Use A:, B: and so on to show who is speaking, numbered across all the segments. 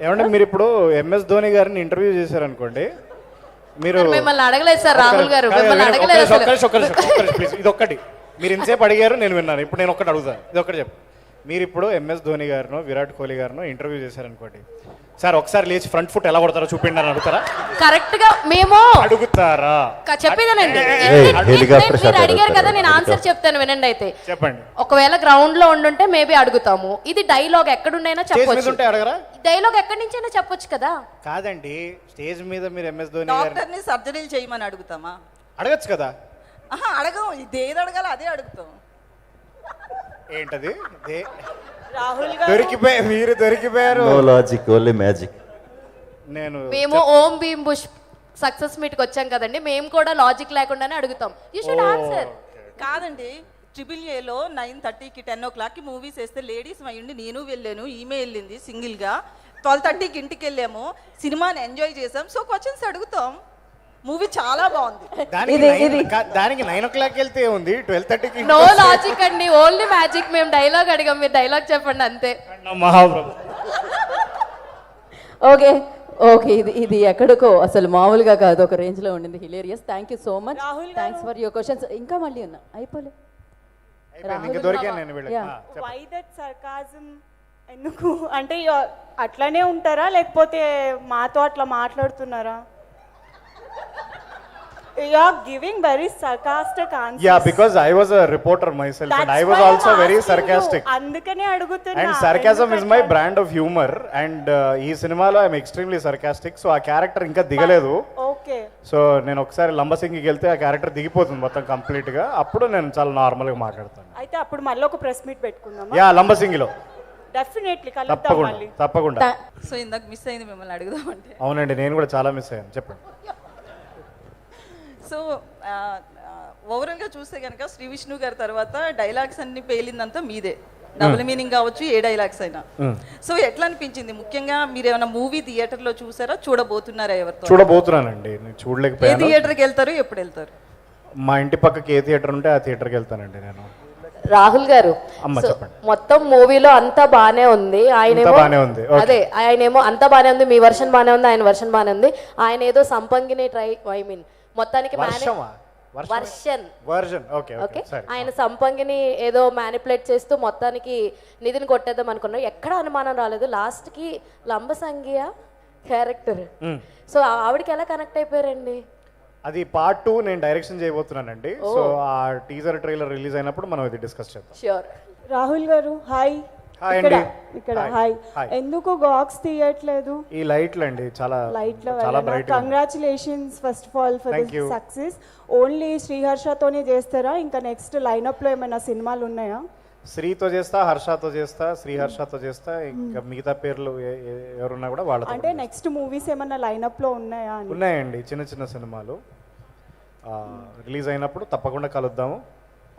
A: ఏమంటే మీరు ఇప్పుడు ఎంఎస్ ధోని గారిని ఇంటర్వ్యూ చేశారనుకోండి, మీరు
B: మిమ్మల్ని అడగలేదు సార్ రాహుల్ గారు, మిమ్మల్ని అడగలేదు అసలు.
A: ప్లీజ్ ఇది ఒక్కటి మీరు ఇంతసేపు అడిగారు, నేను విన్నాను. ఇప్పుడు నేను ఒక్కటి అడుగుతాను, ఇది ఒక్కటి చెప్పు. మీరు ఇప్పుడు ఎంఎస్ ధోని గారినో విరాట్ కోహ్లీ గారినో ఇంటర్వ్యూ చేశారనుకోండి, సార్ ఒకసారి లేచి ఫ్రంట్ ఫుట్ ఎలా కొడతారో చూపిండి అని అడుగుతారా?
B: కరెక్ట్ గా మేము
A: అడుగుతారా?
B: చెప్పేదానండి. మీరు అడిగారు కదా, నేను ఆన్సర్ చెప్తాను వినండి. అయితే
A: చెప్పండి.
B: ఒకవేళ గ్రౌండ్ లో ఉండుంటే మేబీ అడుగుతాము. ఇది డైలాగ్ ఎక్కడుండైనా చెప్పొచ్చు.
A: అడగరా?
B: డైలాగ్ ఎక్కడి నుంచైనా చెప్పొచ్చు కదా.
A: కాదండి, స్టేజ్ మీద మీరు ఎంఎస్ ధోని
C: డాక్టర్ని సర్జరీలు చేయమని అడుగుతామా?
A: అడగచ్చు కదా.
C: అడగం, ఇదేది అడగాలి అదే అడుగుతాం.
A: ఏంటది?
C: రాహుల్
A: మీరు దొరికిపోయారు.
D: No logic, only magic.
B: మేము ఓం భీమ్ బుష్ సక్సెస్ మీట్ కి వచ్చాం కదండి, మేము కూడా లాజిక్ లేకుండానే అడుగుతాం. You should answer.
C: కాదండి, AAA 9:30కి 10 o'clockకి మూవీస్ వేస్తే లేడీస్ అయ్యండి, నేను వెళ్ళాను, ఈమె వెళ్ళింది సింగిల్ గా. 12:30కి ఇంటికి వెళ్ళాము, సినిమాని ఎంజాయ్ చేసాం. సో క్వశ్చన్స్ అడుగుతాం. మూవీ చాలా బాగుంది.
A: దానికి 9 o'clock వెళ్తే ఉంది, 12:30కి.
B: నో లాజిక్ అండి, ఓన్లీ మ్యాజిక్. మేము డైలాగ్ అడిగాం, మీరు డైలాగ్ చెప్పండి అంతే.
A: మహాప్రభు.
E: ఓకే ఓకే, ఇది ఎక్కడికో అసలు మామూలుగా కాదు, ఒక రేంజ్ లో ఉండింది. Hilarious. Thank you so much, thanks for your questions. ఇంకా మళ్ళీ ఉన్నా అయిపోలే.
F: Why that sarcasm? ఎందుకు అంటే అట్లానే ఉంటారా లేకపోతే మాతో అట్లా మాట్లాడుతున్నారా? You are giving very sarcastic answers.
A: Yeah, because I was a reporter myself.
F: That's
A: and I was also very sarcastic.
F: అందుకనే అడుగుతున్నా.
A: And sarcasm is my brand of humor. And ఈ సినిమాలో I am extremely sarcastic. So ఆ character ఇంకా దిగలేదు.
F: Okay.
A: So నేను ఒకసారి లంబసింగికి వెళ్తే ఆ క్యారెక్టర్ దిగిపోతుంది మొత్తం కంప్లీట్ గా. అప్పుడు నేను చాలా నార్మల్ గా మాట్లాడతాను.
F: అయితే అప్పుడు మళ్ళీ ఒక ప్రెస్ మీట్ పెట్టుకుందామా?
A: యా, లంబసింగిలో
F: డెఫినెట్లీ కలుద్దాం మళ్ళీ.
A: తప్పకుండా.
C: సో ఇందాక మిస్ అయింది మిమ్మల్ని అడుగుదామంటే.
A: అవునండి, నేను కూడా చాలా మిస్ అయ్యాను. చెప్పండి.
C: సో ఓవరాల్గా చూస్తే కనుక శ్రీ విష్ణు గారి తర్వాత డైలాగ్స్ అన్ని పేలిందంతా మీదే. డబుల్ మీనింగ్ కావచ్చు, ఏ డైలాగ్స్ అయినా. సో ఎట్లా అనిపించింది? ముఖ్యంగా మీరు ఏమైనా మూవీ థియేటర్లో చూసారా, చూడబోతున్నారా? ఎవరితో
A: చూడబోతున్నానండి, నేను చూడలేకపోయాను.
C: ఏ థియేటర్కి వెళ్తారు, ఎప్పుడు వెళ్తారు?
A: మా ఇంటి పక్కకి ఏ థియేటర్ ఉంటే ఆ థియేటర్కి వెళ్తానండి నేను.
B: రాహుల్ గారు, మొత్తం మూవీలో అంతా బానే ఉంది. ఆయనేమో అంతా బానే ఉంది, మీ వర్షన్ బానే ఉంది, ఆయన వర్షన్ బానే ఉంది. ఆయన ఏదో సంపంగిని మొత్తానికి ఆయన సంపంగిని ఏదో మ్యానిపులేట్ చేస్తూ మొత్తానికి నిధిని కొట్టేద్దాం అనుకున్నారు. ఎక్కడ అనుమానం రాలేదు. లాస్ట్ కి లంబసంగియ క్యారెక్టర్. సో ఆవిడకి ఎలా కనెక్ట్ అయిపోయారండి?
A: అది పార్ట్ 2 నేను డైరెక్షన్ చేయబోతున్నానండి. సో ఆ టీజర్ ట్రైలర్ రిలీజ్ అయినప్పుడు మనం ఇది డిస్కస్ చేద్దాం.
B: ష్యూర్.
F: రాహుల్ గారు హాయ్. ఇక్కడ హాయ్. ఎందుకు గాక్స్ తీయట్లేదు?
A: ఈ లైట్లు అండి చాలా bright.
F: Congratulations first of all for this success. Only శ్రీహర్షతోనే చేస్తారా? ఇంకా నెక్స్ట్ లైనప్ లో ఏమైనా సినిమాలు ఉన్నాయా?
A: శ్రీతో చేస్తా, హర్షతో చేస్తా, శ్రీహర్షతో చేస్తా, ఇంకా మిగతా పేర్లు ఎవరున్నా కూడా వాళ్ళతో.
F: అంటే నెక్స్ట్ మూవీస్ ఏమైనా లైనప్ లో ఉన్నాయా?
A: ఉన్నాయండి, చిన్న చిన్న సినిమాలు రిలీజ్ అయినప్పుడు తప్పకుండా కలుద్దాము.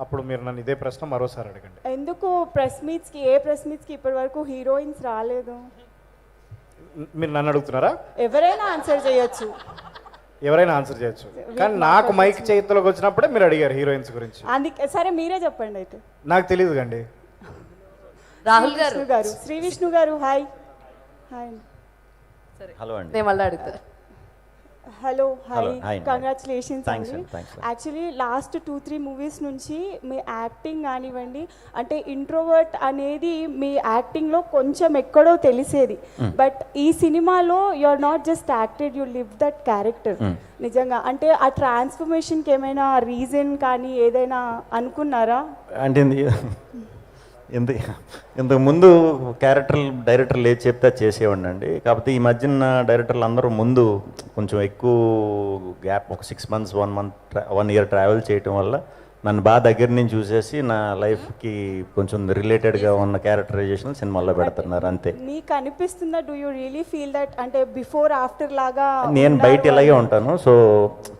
A: అప్పుడు మీరు నన్ను ఇదే ప్రశ్న మరోసారి అడగండి.
F: ఎందుకు ప్రెస్ మీట్స్ కి, ఏ ప్రెస్ మీట్స్ కి ఇప్పటి వరకు హీరోయిన్స్ రాలేదు?
A: మీరు నన్ను అడుగుతున్నారా?
F: ఎవరైనా ఆన్సర్ చేయొచ్చు,
A: కానీ నాకు మైక్ చేతిలోకి వచ్చినప్పుడే మీరు అడిగారు హీరోయిన్స్ గురించి.
F: అందుకే సరే మీరే చెప్పండి. అయితే
A: నాకు తెలియదు కండి.
B: రాహుల్
F: గారు, శ్రీ విష్ణు గారు హాయ్. హాయ్.
D: హలో అండి.
B: నేను మళ్ళీ అడుగుతా.
F: హలో హాయ్, కంగ్రాచులేషన్స్ అండి.
D: Thanks.
F: యాక్చువల్లీ లాస్ట్ 2-3 మూవీస్ నుంచి మీ యాక్టింగ్ కానివ్వండి, అంటే ఇంట్రోవర్ట్ అనేది మీ యాక్టింగ్లో కొంచెం ఎక్కడో తెలిసేది. బట్ ఈ సినిమాలో you are not just acted, you live that character. నిజంగా అంటే ఆ ట్రాన్స్ఫర్మేషన్కి ఏమైనా రీజన్ కానీ ఏదైనా అనుకున్నారా?
D: అంటే ఇంతకు ముందు డైరెక్టర్లు ఏది చెప్తే చేసేవాడిని అండి. కాకపోతే ఈ మధ్యన డైరెక్టర్లు అందరూ ముందు కొంచెం ఎక్కువ గ్యాప్, ఒక 6 months 1 year ట్రావెల్ చేయటం వల్ల నన్ను బాగా దగ్గర నుంచి చూసేసి నా లైఫ్కి కొంచెం రిలేటెడ్గా ఉన్న క్యారెక్టరైజేషన్ సినిమాల్లో పెడుతున్నారు అంతే.
F: మీకు అనిపిస్తుందా? Do you really feel that అంటే బిఫోర్ ఆఫ్టర్ లాగా?
D: నేను బయట ఇలాగే ఉంటాను. సో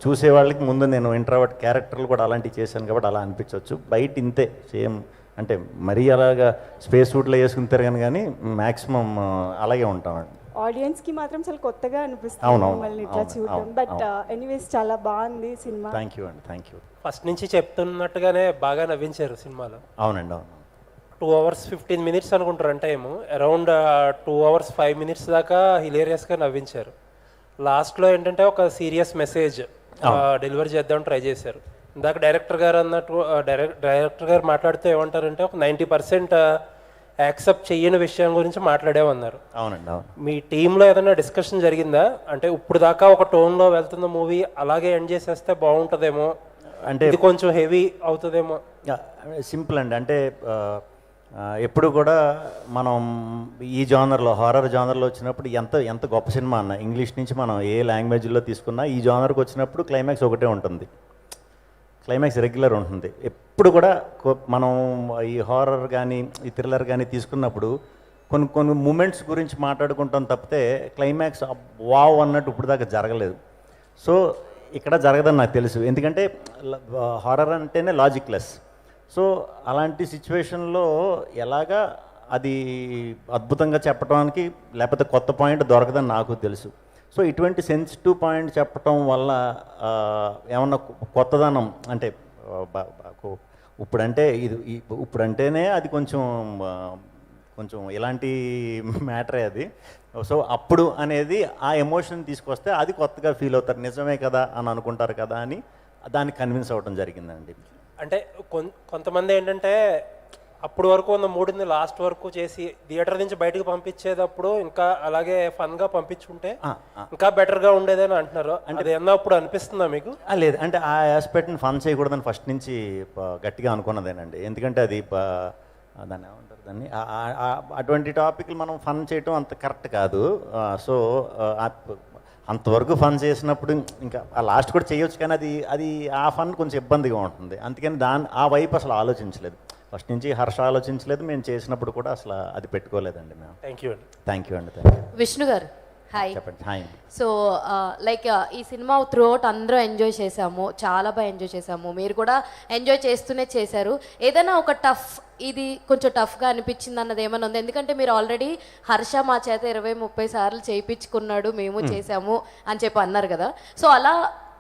D: చూసే వాళ్ళకి ముందు నేను ఇంట్రావర్ట్ క్యారెక్టర్లు కూడా అలాంటివి చేశాను కాబట్టి అలా అనిపించవచ్చు. బయట ఇంతే సేమ్, అంటే మరీ అలాగా స్పేస్ సూట్లో వేసుకుని తిరగను, కానీ మ్యాక్సిమం అలాగే ఉంటామండి.
F: ఆడియన్స్ కి మాత్రం చాలా కొత్తగా అనిపిస్తుంది మిమ్మల్ని ఇట్లా చూడడం. బట్ ఎనీవేస్ చాలా బాగుంది సినిమా.
D: థ్యాంక్ యూ అండి, థ్యాంక్ యూ.
G: ఫస్ట్ నుంచి చెప్తున్నట్టుగానే బాగా నవ్వించారు సినిమాలో.
D: అవునండి, అవును.
G: 2 hours 15 minutes అనుకుంటారు run time. Around 2 hours 5 minutes దాకా హిలేరియస్గా నవ్వించారు. లాస్ట్లో ఏంటంటే ఒక సీరియస్ మెసేజ్ డెలివరీ చేద్దాం ట్రై చేశారు. ఇందాక డైరెక్టర్ గారు అన్నట్టు డైరెక్టర్ గారు మాట్లాడుతూ ఏమంటారంటే ఒక 90% యాక్సెప్ట్ చెయ్యని విషయం గురించి మాట్లాడేమన్నారు.
D: అవునండి, అవును.
G: మీ టీంలో ఏదైనా డిస్కషన్ జరిగిందా? అంటే ఇప్పుడు దాకా ఒక టోన్లో వెళ్తున్న మూవీ అలాగే ఎండ్ చేసేస్తే బాగుంటుందేమో,
D: అంటే
G: ఇది కొంచెం హెవీ అవుతుందేమో.
D: సింపుల్ అండి. అంటే ఎప్పుడు కూడా మనం ఈ జానర్లో హారర్ జానర్లో వచ్చినప్పుడు ఎంత గొప్ప సినిమా అన్న ఇంగ్లీష్ నుంచి మనం ఏ లాంగ్వేజ్లో తీసుకున్నా ఈ జానర్కి వచ్చినప్పుడు క్లైమాక్స్ ఒకటే ఉంటుంది, క్లైమాక్స్ రెగ్యులర్ ఉంటుంది. ఎప్పుడు కూడా మనం ఈ హారర్ కానీ ఈ థ్రిల్లర్ కానీ తీసుకున్నప్పుడు కొన్ని మూమెంట్స్ గురించి మాట్లాడుకుంటాం తప్పితే క్లైమాక్స్ వావ్ అన్నట్టు ఇప్పుడు దాకా జరగలేదు. సో ఇక్కడ జరగదని నాకు తెలుసు, ఎందుకంటే హారర్ అంటేనే లాజిక్లెస్. సో అలాంటి సిచ్యువేషన్లో ఎలాగా అది అద్భుతంగా చెప్పడానికి లేకపోతే కొత్త పాయింట్ దొరకదని నాకు తెలుసు. సో ఇటువంటి సెన్సిటివ్ పాయింట్ చెప్పటం వల్ల ఏమన్నా కొత్తదనం అంటే ఇప్పుడంటే ఇప్పుడంటేనే అది కొంచెం ఇలాంటి మ్యాటరే అది. సో అప్పుడు అనేది ఆ ఎమోషన్ తీసుకొస్తే అది కొత్తగా ఫీల్ అవుతారు, నిజమే కదా అని అనుకుంటారు కదా అని దానికి కన్విన్స్ అవ్వడం జరిగిందండి.
G: అంటే కొంతమంది ఏంటంటే అప్పుడు వరకు ఉన్న మూడుని లాస్ట్ వరకు చేసి థియేటర్ నుంచి బయటకు పంపించేటప్పుడు ఇంకా అలాగే ఫన్గా పంపించుంటే ఇంకా బెటర్గా ఉండేదని అంటున్నారు. అంటే ఏమన్నా అప్పుడు అనిపిస్తుందా మీకు?
D: లేదు, అంటే ఆ ఆస్పెక్ట్ని ఫన్ చేయకూడదని ఫస్ట్ నుంచి గట్టిగా అనుకున్నదేనండి. ఎందుకంటే అది దాన్ని ఏమంటారు, దాన్ని అటువంటి టాపిక్లు మనం ఫన్ చేయటం అంత కరెక్ట్ కాదు. సో అంతవరకు ఫన్ చేసినప్పుడు ఇంకా ఆ లాస్ట్ కూడా చేయొచ్చు, కానీ అది ఆ ఫన్ కొంచెం ఇబ్బందిగా ఉంటుంది. అందుకని ఆ వైపు అసలు ఆలోచించలేదు, ఫస్ట్ నుంచి హర్ష ఆలోచించలేదు, మేము చేసినప్పుడు కూడా అసలు అది పెట్టుకోలేదండి మేము.
G: థ్యాంక్ యూ అండి.
D: థ్యాంక్ యూ అండి.
B: విష్ణు గారు హాయ్.
D: చెప్పండి. హాయ్.
B: సో లైక్ ఈ సినిమా త్రూ అవుట్ అందరూ ఎంజాయ్ చేసాము, చాలా బాగా ఎంజాయ్ చేసాము, మీరు కూడా ఎంజాయ్ చేస్తూనే చేశారు. ఏదైనా ఒక ఇది కొంచెం టఫ్గా అనిపించింది అన్నది ఏమైనా ఉంది? ఎందుకంటే మీరు ఆల్రెడీ హర్ష మా చేత 20-30 సార్లు చేయించుకున్నాడు, మేము చేసాము అని చెప్పి అన్నారు కదా. సో అలా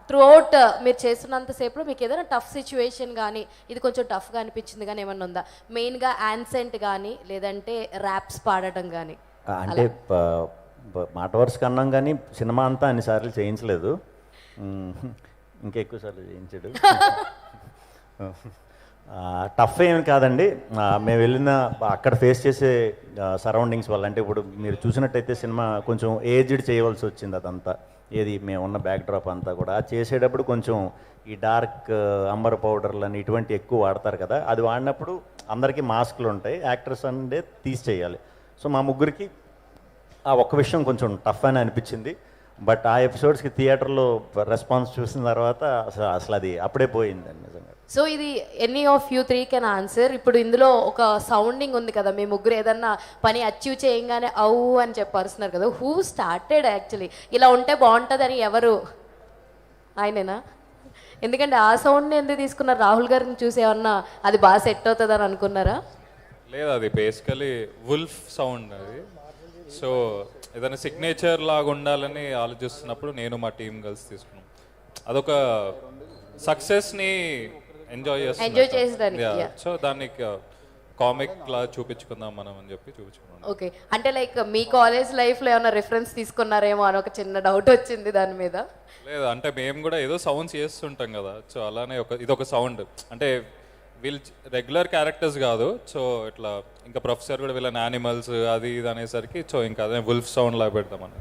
B: త్రూ అవుట్ మీరు చేస్తున్నంతసేపులో మీకు ఏదైనా టఫ్ సిచ్యువేషన్ కానీ ఇది కొంచెం టఫ్గా అనిపించింది కానీ ఏమన్నా ఉందా? మెయిన్గా యాన్సెంట్ కానీ లేదంటే ర్యాప్స్ పాడటం కానీ.
D: అంటే మాట వరుస కన్నాం కానీ సినిమా అంతా అన్నిసార్లు చేయించలేదు, ఇంకా ఎక్కువ సార్లు చేయించాడు. టఫ్ ఏమి కాదండి, మేము వెళ్ళిన అక్కడ ఫేస్ చేసే సరౌండింగ్స్ వల్ల. అంటే ఇప్పుడు మీరు చూసినట్టయితే సినిమా కొంచెం ఏజ్డ్ చేయవలసి వచ్చింది, అదంతా ఏది మేము ఉన్న బ్యాక్ డ్రాప్ అంతా కూడా చేసేటప్పుడు కొంచెం ఈ డార్క్ అంబర్ పౌడర్లని ఇటువంటి ఎక్కువ వాడతారు కదా, అది వాడినప్పుడు అందరికీ మాస్క్లు ఉంటాయి, యాక్టర్స్ అంటే తీసి చేయాలి. సో మా ముగ్గురికి ఆ ఒక్క విషయం కొంచెం టఫ్ అని అనిపించింది. బట్ ఆ ఎపిసోడ్స్కి థియేటర్లో రెస్పాన్స్ చూసిన తర్వాత అసలు అది అప్పుడే పోయిందండి నిజంగా.
B: సో ఇది any of you 3 can answer. ఇప్పుడు ఇందులో ఒక సౌండింగ్ ఉంది కదా, మీ ముగ్గురు ఏదన్నా పని అచీవ్ చేయంగానే అవు అని చెప్పారుస్తున్నారు కదా, హూ స్టార్టెడ్ యాక్చువల్లీ ఇలా ఉంటే బాగుంటుందని? ఎవరు? ఆయనేనా? ఎందుకంటే ఆ సౌండ్ని ఎందుకు తీసుకున్నారు? రాహుల్ గారిని చూసి ఏమన్నా అది బాగా సెట్ అవుతుందని అనుకున్నారా?
H: లేదు, అది బేసికలీ వుల్ఫ్ సౌండ్ అది. సో ఏదైనా సిగ్నేచర్ లాగా ఉండాలని ఆలోచిస్తున్నప్పుడు నేను మా టీం కలిసి తీసుకున్నాం. అదొక సక్సెస్ని ఎంజాయ్
B: చేసేదానికి.
H: సో దాన్ని కామిక్ లా చూపించుకుందాం మనం అని చెప్పి చూపించుకున్నాం.
B: ఓకే, అంటే లైక్ మీ కాలేజ్ లైఫ్లో ఏమైనా రిఫరెన్స్ తీసుకున్నారేమో అని ఒక చిన్న డౌట్ వచ్చింది దాని మీద.
H: లేదు, అంటే మేము కూడా ఏదో సౌండ్స్ చేస్తుంటాం కదా, సో అలానే ఇదొక సౌండ్. అంటే వీళ్ళు రెగ్యులర్ క్యారెక్టర్స్ కాదు, సో ఇట్లా ఇంకా ప్రొఫెసర్ కూడా వీళ్ళని యానిమల్స్ అది ఇది అనేసరికి సో ఇంకా అదే వుల్ఫ్ సౌండ్ లా పెడతామని.